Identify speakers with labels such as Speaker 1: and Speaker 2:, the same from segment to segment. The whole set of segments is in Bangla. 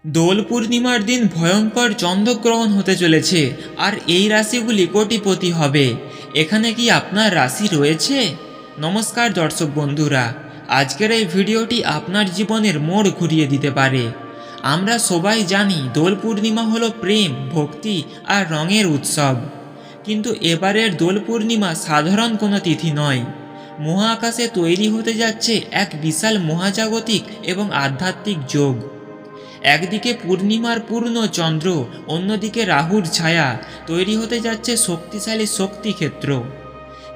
Speaker 1: দোল পূর্ণিমার দিন ভয়ঙ্কর চন্দ্রগ্রহণ হতে চলেছে, আর এই রাশিগুলি কোটিপতি হবে। এখানে কি আপনার রাশি রয়েছে? নমস্কার দর্শক বন্ধুরা, আজকের এই ভিডিওটি আপনার জীবনের মোড় ঘুরিয়ে দিতে পারে। আমরা সবাই জানি দোল পূর্ণিমা হলো প্রেম, ভক্তি আর রঙের উৎসব। কিন্তু এবারের দোল পূর্ণিমা সাধারণ কোনো তিথি নয়। মহাকাশে তৈরি হতে যাচ্ছে এক বিশাল মহাজাগতিক এবং আধ্যাত্মিক যোগ। একদিকে পূর্ণিমার পূর্ণ চন্দ্র, অন্যদিকে রাহুর ছায়া, তৈরি হতে যাচ্ছে শক্তিশালী শক্তিক্ষেত্র।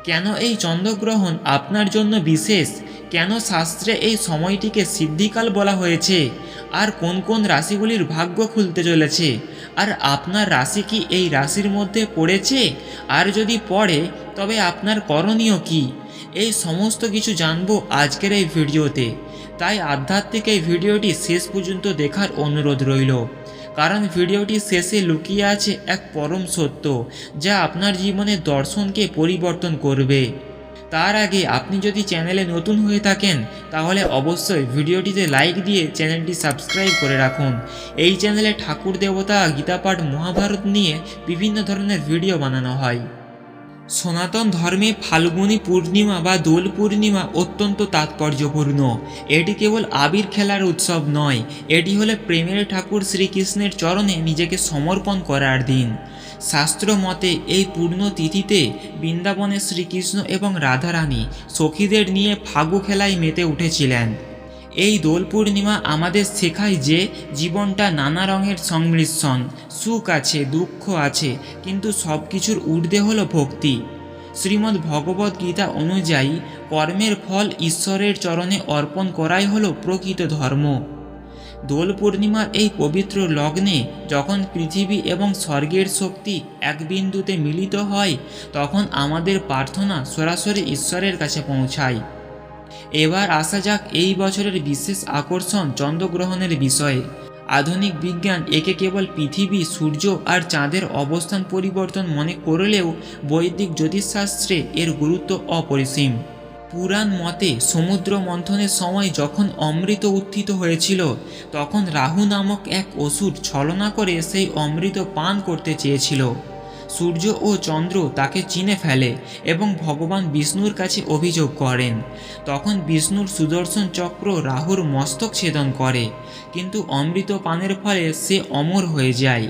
Speaker 1: কেন এই চন্দ্রগ্রহণ আপনার জন্য বিশেষ? কেন শাস্ত্রে এই সময়টিকে সিদ্ধিকাল বলা হয়েছে? আর কোন কোন রাশিগুলির ভাগ্য খুলতে চলেছে? আর আপনার রাশি কি এই রাশির মধ্যে পড়েছে? আর যদি পড়ে, তবে আপনার করণীয় কি? এই সমস্ত কিছু জানবো আজকের এই ভিডিওতে। তাই আধ্যাত্মিক এই ভিডিওটি শেষ পর্যন্ত দেখার অনুরোধ রইল, কারণ ভিডিওটি শেষে লুকিয়ে আছে এক পরম সত্য, যা আপনার জীবনের দর্শনকে পরিবর্তন করবে। তার আগে আপনি যদি চ্যানেলে নতুন হয়ে থাকেন, তাহলে অবশ্যই ভিডিওটিতে লাইক দিয়ে চ্যানেলটি সাবস্ক্রাইব করে রাখুন। এই চ্যানেলে ঠাকুর দেবতা, গীতাপাঠ, মহাভারত নিয়ে বিভিন্ন ধরনের ভিডিও বানানো হয়। সনাতন ধর্মে ফাল্গুনী পূর্ণিমা বা দোল পূর্ণিমা অত্যন্ত তাৎপর্যপূর্ণ। এটি কেবল আবির খেলার উৎসব নয়, এটি হলো প্রেমের ঠাকুর শ্রীকৃষ্ণের চরণে নিজেকে সমর্পণ করার দিন। শাস্ত্র মতে এই পূর্ণ তিথিতে বৃন্দাবনে শ্রীকৃষ্ণ এবং রাধারানী সখীদের নিয়ে ফাগু খেলায় মেতে উঠেছিলেন। এই দোল পূর্ণিমা আমাদের শেখায় যে জীবনটা নানা রঙের সংমিশ্রণ। সুখ আছে, দুঃখ আছে, কিন্তু সব কিছুর ঊর্ধ্বে হলো ভক্তি। শ্রীমদ্ ভগবদ গীতা অনুযায়ী কর্মের ফল ঈশ্বরের চরণে অর্পণ করাই হলো প্রকৃত ধর্ম। দোল পূর্ণিমার এই পবিত্র লগ্নে যখন পৃথিবী এবং স্বর্গের শক্তি এক বিন্দুতে মিলিত হয়, তখন আমাদের প্রার্থনা সরাসরি ঈশ্বরের কাছে পৌঁছায়। এবার আসা যাক এই বছরের বিশেষ আকর্ষণ চন্দ্রগ্রহণের বিষয়ে। আধুনিক বিজ্ঞান একে কেবল পৃথিবী, সূর্য আর চাঁদের অবস্থান পরিবর্তন মনে করলেও বৈদিক জ্যোতিষশাস্ত্রে এর গুরুত্ব অপরিসীম। পুরাণ মতে সমুদ্র মন্থনের সময় যখন অমৃত উত্থিত হয়েছিল, তখন রাহু নামক এক অসুর ছলনা করে সেই অমৃত পান করতে চেয়েছিল। সূর্য ও চন্দ্র তাকে চিনে ফেলে এবং ভগবান বিষ্ণুর কাছে অভিযোগ করেন। তখন বিষ্ণুর সুদর্শন চক্র রাহুর মস্তক ছেদন করে, কিন্তু অমৃত পানের ফলে সে অমর হয়ে যায়।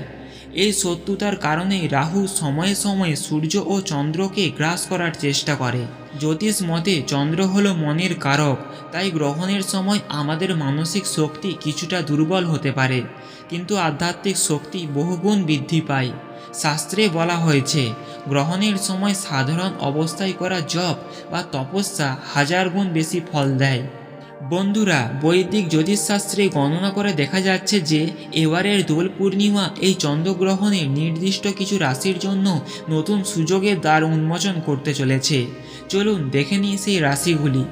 Speaker 1: এই শত্রুতার কারণেই রাহু সময়ে সময়ে সূর্য ও চন্দ্রকে গ্রাস করার চেষ্টা করে। জ্যোতিষ মতে চন্দ্র হলো মনের কারক, তাই গ্রহণের সময় আমাদের মানসিক শক্তি কিছুটা দুর্বল হতে পারে, কিন্তু আধ্যাত্মিক শক্তি বহুগুণ বৃদ্ধি পায়। শাস্ত্রে বলা হয়েছে গ্রহণের সময় সাধারণ অবস্থায় করা জপ বা তপস্যা 1000 গুণ বেশি ফল দেয়। বন্ধুরা, বৈদিক জ্যোতিষশাস্ত্রে গণনা করে দেখা যাচ্ছে যে এবারের দোল পূর্ণিমা এই চন্দ্রগ্রহণে নির্দিষ্ট কিছু রাশির জন্য নতুন সুযোগের দ্বার উন্মোচন করতে চলেছে। চলুন দেখে নিই সেই রাশিগুলি।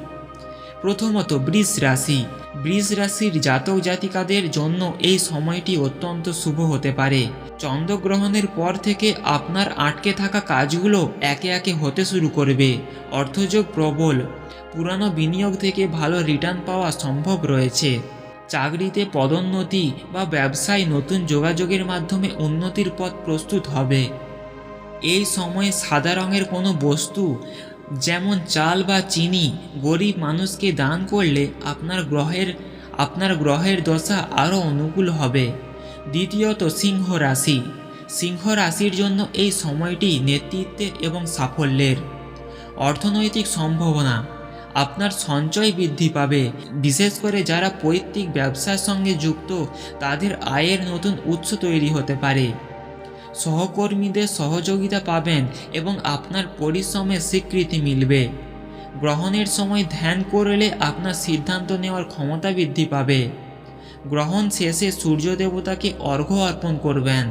Speaker 1: প্রথমত, বৃষ রাশি। বৃষ রাশির জাতক জাতিকাদের জন্য এই সময়টি অত্যন্ত শুভ হতে পারে। চন্দ্রগ্রহণের পর থেকে আপনার আটকে থাকা কাজগুলো একে একে হতে শুরু করবে। অর্থযোগ প্রবল। পুরানো বিনিয়োগ থেকে ভালো রিটার্ন পাওয়া সম্ভব রয়েছে। চাকরিতে পদোন্নতি বা ব্যবসায় নতুন যোগাযোগের মাধ্যমে উন্নতির পথ প্রস্তুত হবে। এই সময়ে সাদা রঙের কোনো বস্তু, যেমন চাল বা চিনি, গরিব মানুষকে দান করলে আপনার গ্রহের দশা আরও অনুকূল হবে। দ্বিতীয়ত, সিংহ রাশি। সিংহ রাশির জন্য এই সময়টি নেতৃত্বের এবং সাফল্যের। অর্থনৈতিক সম্ভাবনা। আপনার সঞ্চয় বৃদ্ধি পাবে। বিশেষ করে যারা পৈতৃক ব্যবসার সঙ্গে যুক্ত, তাদের আয়ের নতুন উৎস তৈরি হতে পারে। সহকর্মীদের সহযোগিতা পাবেন এবং আপনার পরিশ্রমের স্বীকৃতি মিলবে। গ্রহণের সময় ধ্যান করলে আপনার সিদ্ধান্ত নেওয়ার ক্ষমতা বৃদ্ধি পাবে। গ্রহণ শেষে সূর্য দেবতাকে অর্ঘ্য অর্পণ করবেন।